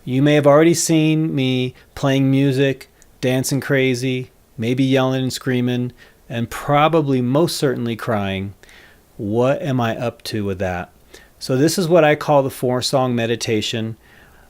You may have already seen me playing music, dancing crazy, maybe yelling and screaming, and probably most certainly crying. What am I up to with that? So this is what I call the 4-song meditation.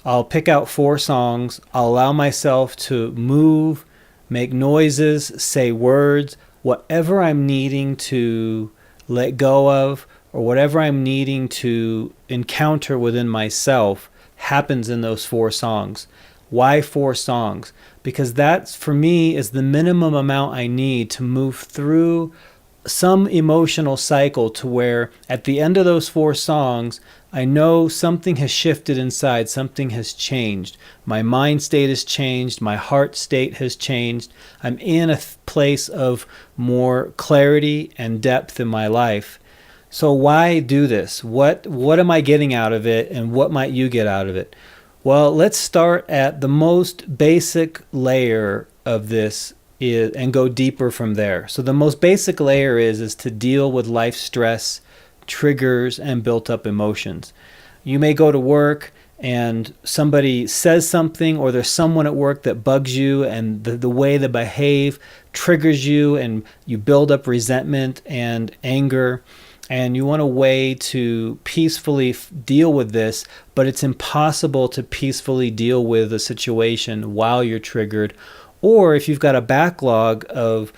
I'll pick out 4 songs. I'll allow myself to move, make noises, say words, whatever I'm needing to let go of, or whatever I'm needing to encounter within myself happens in those 4 songs. Why 4 songs? Because that, for me, is the minimum amount I need to move through some emotional cycle to where at the end of those 4 songs, I know something has shifted inside, something has changed. My mind state has changed, my heart state has changed. I'm in a place of more clarity and depth in my life. So why do this? What am I getting out of it, and what might you get out of it? Well, let's start at the most basic layer of this and go deeper from there. So the most basic layer is to deal with life stress, triggers, and built up emotions. You may go to work and somebody says something, or there's someone at work that bugs you, and the way they behave triggers you, and you build up resentment and anger. And you want a way to peacefully deal with this, but it's impossible to peacefully deal with a situation while you're triggered. Or if you've got a backlog of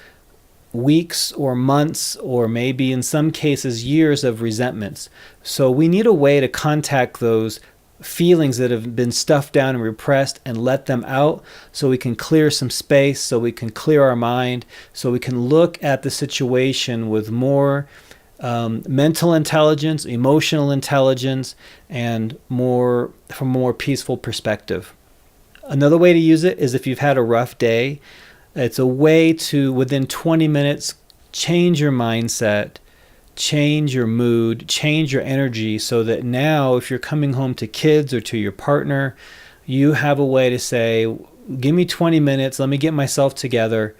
weeks or months, or maybe in some cases years of resentments. So we need a way to contact those feelings that have been stuffed down and repressed and let them out, so we can clear some space, so we can clear our mind, so we can look at the situation with more mental intelligence, emotional intelligence, and from a more peaceful perspective. Another way to use it is if you've had a rough day. It's a way to, within 20 minutes, change your mindset, change your mood, change your energy, so that now if you're coming home to kids or to your partner, you have a way to say, give me 20 minutes, let me get myself together,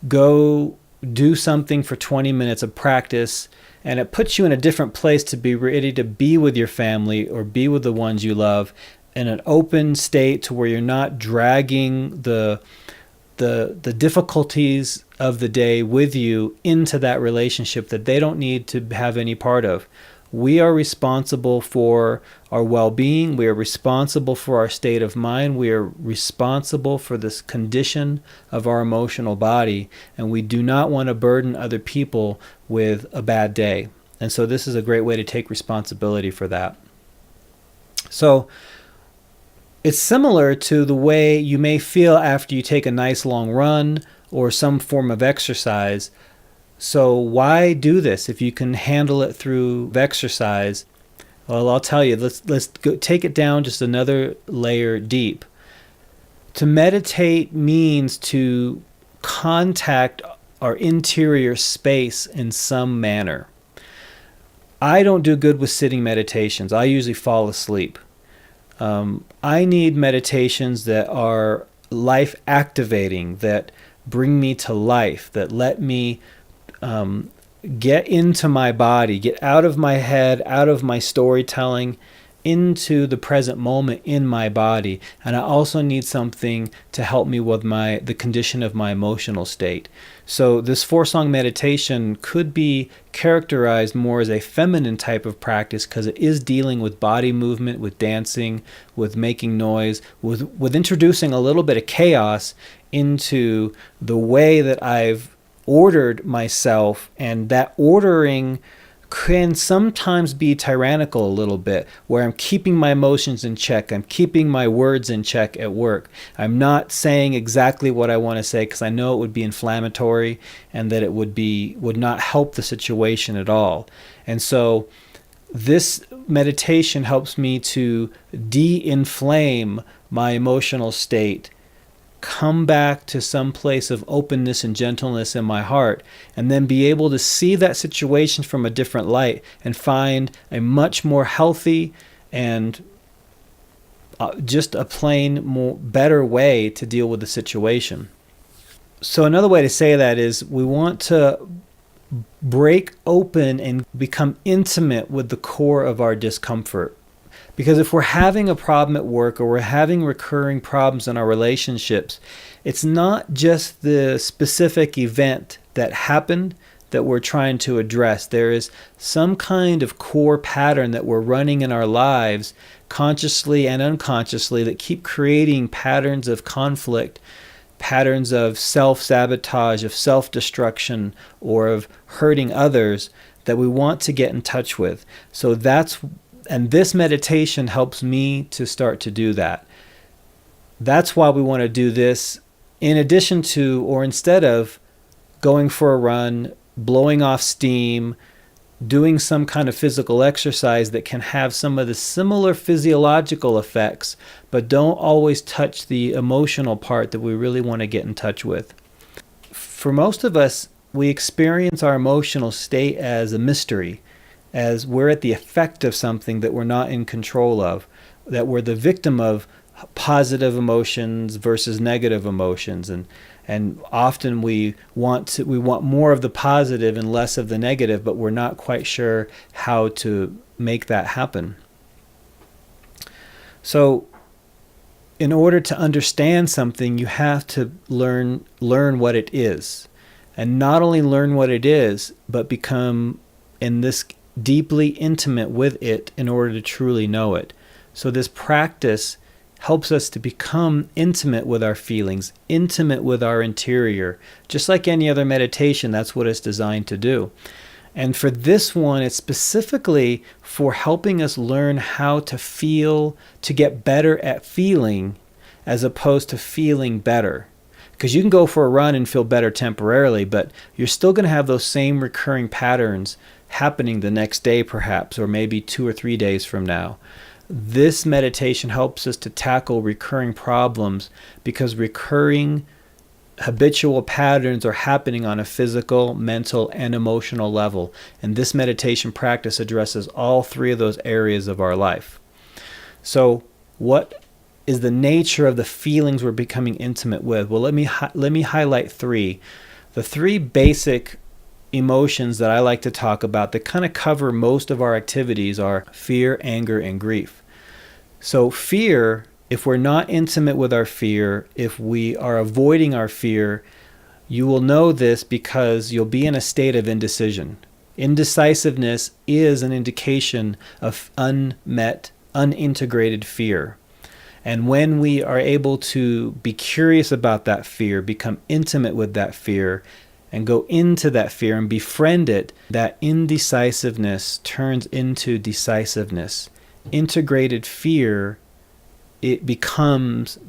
go do something for 20 minutes of practice, and it puts you in a different place to be ready to be with your family or be with the ones you love in an open state, to where you're not dragging the difficulties of the day with you into that relationship that they don't need to have any part of. We are responsible for our well-being. We are responsible for our state of mind. We are responsible for this condition of our emotional body, and we do not want to burden other people with a bad day. And so this is a great way to take responsibility for that. So it's similar to the way you may feel after you take a nice long run or some form of exercise. So why do this if you can handle it through exercise? Well, I'll tell you, let's go take it down just another layer deep. To meditate means to contact our interior space in some manner. I don't do good with sitting meditations. I usually fall asleep. I need meditations that are life activating, that bring me to life, that let me get into my body, get out of my head, out of my storytelling, into the present moment in my body. And I also need something to help me with the condition of my emotional state. So this 4-song meditation could be characterized more as a feminine type of practice, because it is dealing with body movement, with dancing, with making noise, with introducing a little bit of chaos into the way that I've ordered myself. And that ordering can sometimes be tyrannical a little bit, where I'm keeping my emotions in check, I'm keeping my words in check at work. I'm not saying exactly what I want to say, because I know it would be inflammatory and that it would not help the situation at all. And so this meditation helps me to de-inflame my emotional state, come back to some place of openness and gentleness in my heart, and then be able to see that situation from a different light and find a much more healthy and just a plain better way to deal with the situation. So another way to say that is, we want to break open and become intimate with the core of our discomfort. Because if we're having a problem at work or we're having recurring problems in our relationships, it's not just the specific event that happened that we're trying to address. There is some kind of core pattern that we're running in our lives, consciously and unconsciously, that keep creating patterns of conflict, patterns of self-sabotage, of self-destruction, or of hurting others that we want to get in touch with. And this meditation helps me to start to do that. That's why we want to do this in addition to, or instead of, going for a run, blowing off steam, doing some kind of physical exercise that can have some of the similar physiological effects, but don't always touch the emotional part that we really want to get in touch with. For most of us, we experience our emotional state as a mystery, as we're at the effect of something that we're not in control of, that we're the victim of positive emotions versus negative emotions, and often we want more of the positive and less of the negative, but we're not quite sure how to make that happen. So in order to understand something, you have to learn what it is, and not only learn what it is, but become in this deeply intimate with it in order to truly know it. So this practice helps us to become intimate with our feelings, intimate with our interior. Just like any other meditation, that's what it's designed to do. And for this one, it's specifically for helping us learn how to feel, to get better at feeling, as opposed to feeling better. Because you can go for a run and feel better temporarily, but you're still going to have those same recurring patterns happening the next day perhaps, or maybe 2 or 3 days from now. This meditation helps us to tackle recurring problems because recurring habitual patterns are happening on a physical, mental, and emotional level. And this meditation practice addresses all 3 of those areas of our life. So what is the nature of the feelings we're becoming intimate with? Well, let me highlight 3. The 3 basic emotions that I like to talk about that kind of cover most of our activities are fear, anger, and grief. So fear, if we're not intimate with our fear, if we are avoiding our fear, you will know this because you'll be in a state of indecision. Indecisiveness is an indication of unmet, unintegrated fear. And when we are able to be curious about that fear, become intimate with that fear, and go into that fear and befriend it, that indecisiveness turns into decisiveness. Integrated fear, it becomes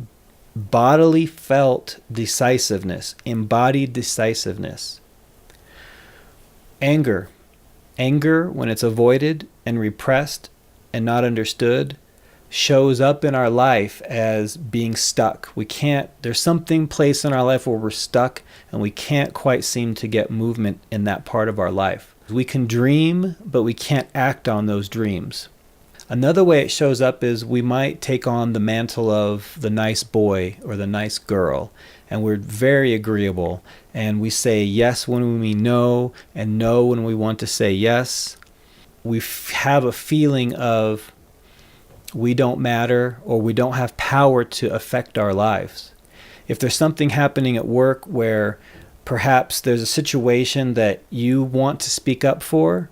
bodily felt decisiveness, embodied decisiveness. Anger, when it's avoided and repressed and not understood, shows up in our life as being stuck. There's something place in our life where we're stuck and we can't quite seem to get movement in that part of our life. We can dream, but we can't act on those dreams. Another way it shows up is we might take on the mantle of the nice boy or the nice girl, and we're very agreeable, and we say yes when we mean no, and no when we want to say yes. We have a feeling of we don't matter, or we don't have power to affect our lives. If there's something happening at work where perhaps there's a situation that you want to speak up for,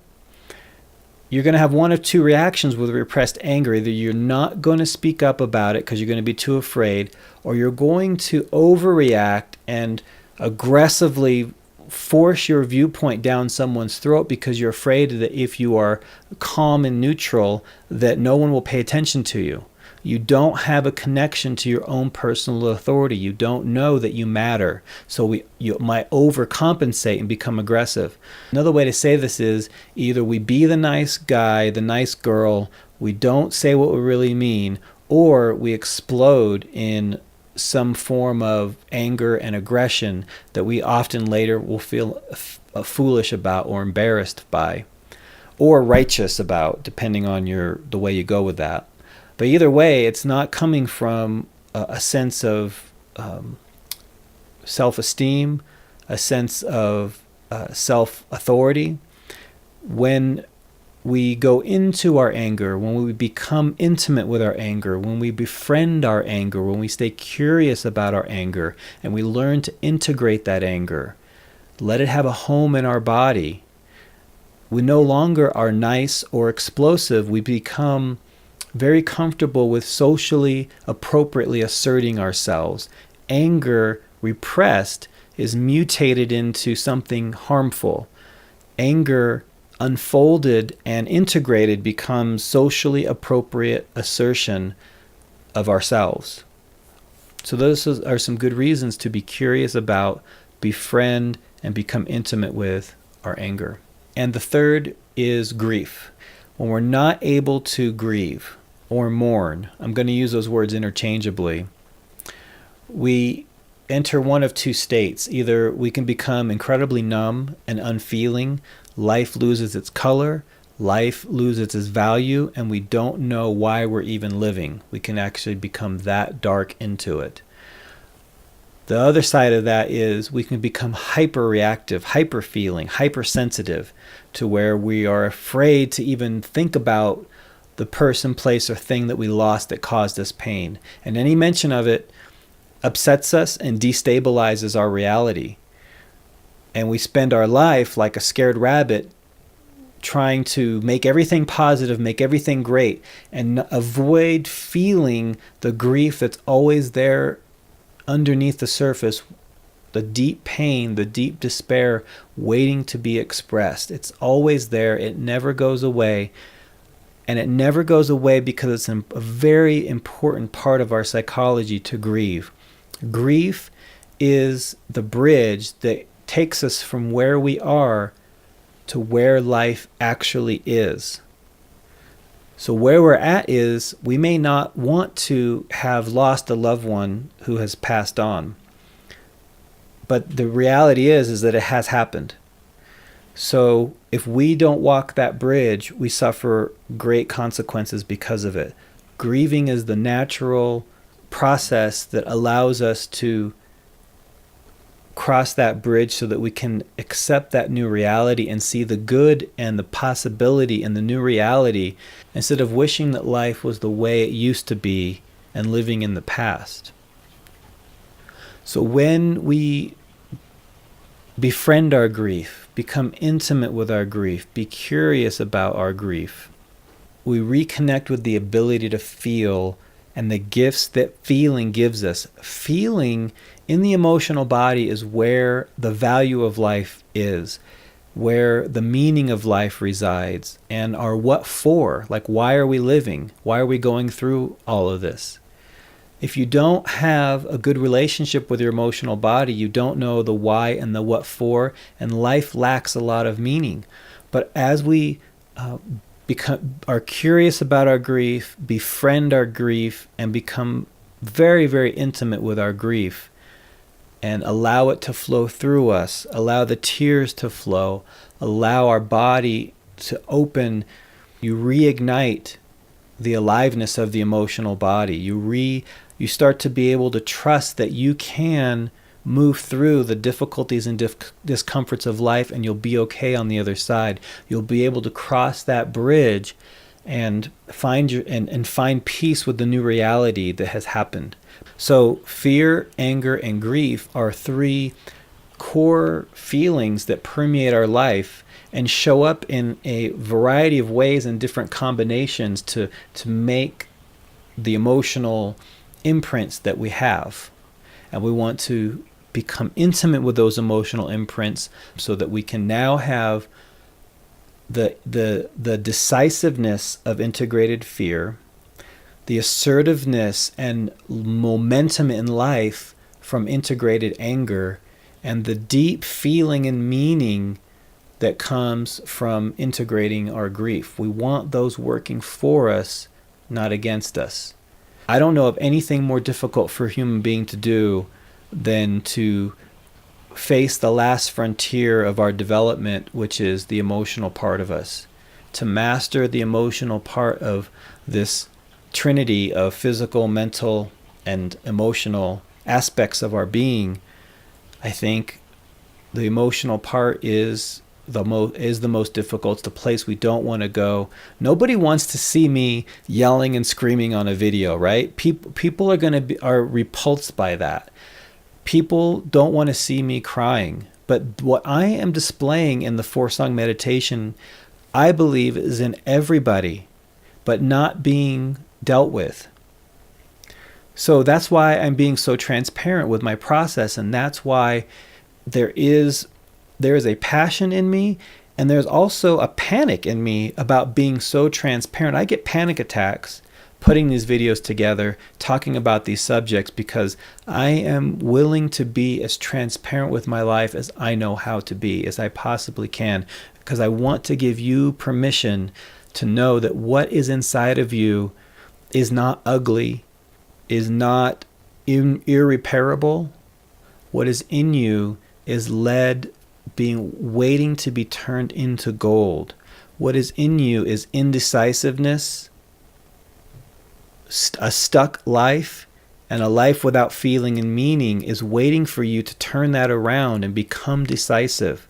you're going to have one of 2 reactions with repressed anger. Either you're not going to speak up about it because you're going to be too afraid, or you're going to overreact and aggressively force your viewpoint down someone's throat because you're afraid that if you are calm and neutral, that no one will pay attention to you. You don't have a connection to your own personal authority. You don't know that you matter. So you might overcompensate and become aggressive. Another way to say this is either we be the nice guy, the nice girl, we don't say what we really mean, or we explode in some form of anger and aggression that we often later will feel foolish about or embarrassed by, or righteous about, depending on the way you go with that. But either way, it's not coming from a sense of self-esteem, a sense of self-authority. When we go into our anger, when we become intimate with our anger, when we befriend our anger, when we stay curious about our anger, and we learn to integrate that anger, let it have a home in our body, we no longer are nice or explosive. We become very comfortable with socially appropriately asserting ourselves. Anger, repressed, is mutated into something harmful. Anger, unfolded and integrated, becomes socially appropriate assertion of ourselves. So those are some good reasons to be curious about, befriend, and become intimate with our anger. And the third is grief. When we're not able to grieve or mourn, I'm going to use those words interchangeably, we enter one of two states. Either we can become incredibly numb and unfeeling, life loses its color, life loses its value, and we don't know why we're even living. We can actually become that dark into it. The other side of that is we can become hyper-reactive, hyper-feeling, hypersensitive, to where we are afraid to even think about the person, place, or thing that we lost that caused us pain. And any mention of it upsets us and destabilizes our reality. And we spend our life like a scared rabbit trying to make everything positive, make everything great, and avoid feeling the grief that's always there underneath the surface, the deep pain, the deep despair waiting to be expressed. It's always there. It never goes away. And it never goes away because it's a very important part of our psychology to grieve. Grief is the bridge that takes us from where we are to where life actually is. So where we're at is we may not want to have lost a loved one who has passed on. But the reality is that it has happened. So if we don't walk that bridge, we suffer great consequences because of it. Grieving is the natural process that allows us to cross that bridge so that we can accept that new reality and see the good and the possibility in the new reality, instead of wishing that life was the way it used to be and living in the past. So when we befriend our grief, become intimate with our grief, be curious about our grief, we reconnect with the ability to feel and the gifts that feeling gives us. Feeling in the emotional body is where the value of life is, where the meaning of life resides, and our what for. Like, why are we living? Why are we going through all of this? If you don't have a good relationship with your emotional body, you don't know the why and the what for, and life lacks a lot of meaning. But as we are curious about our grief, befriend our grief, and become very, very intimate with our grief, and allow it to flow through us, allow the tears to flow, allow our body to open, you reignite the aliveness of the emotional body. You start to be able to trust that you can move through the difficulties and discomforts of life, and you'll be okay on the other side. You'll be able to cross that bridge and find peace with the new reality that has happened. So fear, anger, and grief are three core feelings that permeate our life and show up in a variety of ways and different combinations to make the emotional imprints that we have. And we want to become intimate with those emotional imprints so that we can now have the decisiveness of integrated fear, the assertiveness and momentum in life from integrated anger, and the deep feeling and meaning that comes from integrating our grief. We want those working for us, not against us. I don't know of anything more difficult for a human being to do than to face the last frontier of our development, which is the emotional part of us. To master the emotional part of this trinity of physical, mental, and emotional aspects of our being, I think the emotional part is the most difficult. It's the place we don't want to go. Nobody wants to see me yelling and screaming on a video, right? People are repulsed by that. People don't want to see me crying. But what I am displaying in the 4-song meditation, I believe, is in everybody, but not being dealt with. So that's why I'm being so transparent with my process, and that's why there is a passion in me, and there's also a panic in me about being so transparent. I get panic attacks putting these videos together, talking about these subjects, because I am willing to be as transparent with my life as I know how to be, as I possibly can, because I want to give you permission to know that what is inside of you is not ugly, is not irreparable. What is in you is lead waiting to be turned into gold. What is in you is indecisiveness, a stuck life, and a life without feeling and meaning is waiting for you to turn that around and become decisive,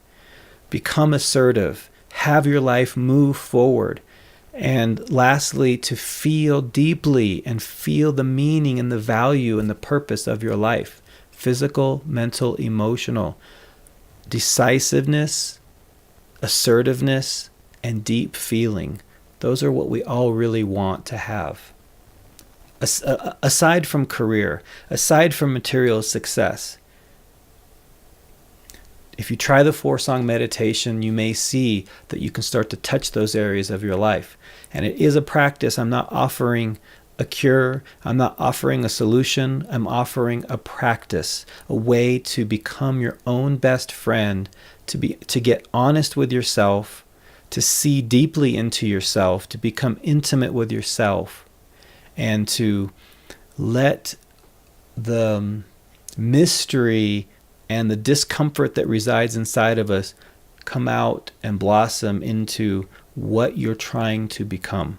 become assertive, have your life move forward. And lastly, to feel deeply and feel the meaning and the value and the purpose of your life. Physical, mental, emotional. Decisiveness, assertiveness, and deep feeling. Those are what we all really want to have. Aside from career, aside from material success. If you try the 4-song meditation, you may see that you can start to touch those areas of your life. And it is a practice. I'm not offering a cure. I'm not offering a solution. I'm offering a practice, a way to become your own best friend, to get honest with yourself, to see deeply into yourself, to become intimate with yourself, and to let the mystery and the discomfort that resides inside of us come out and blossom into what you're trying to become.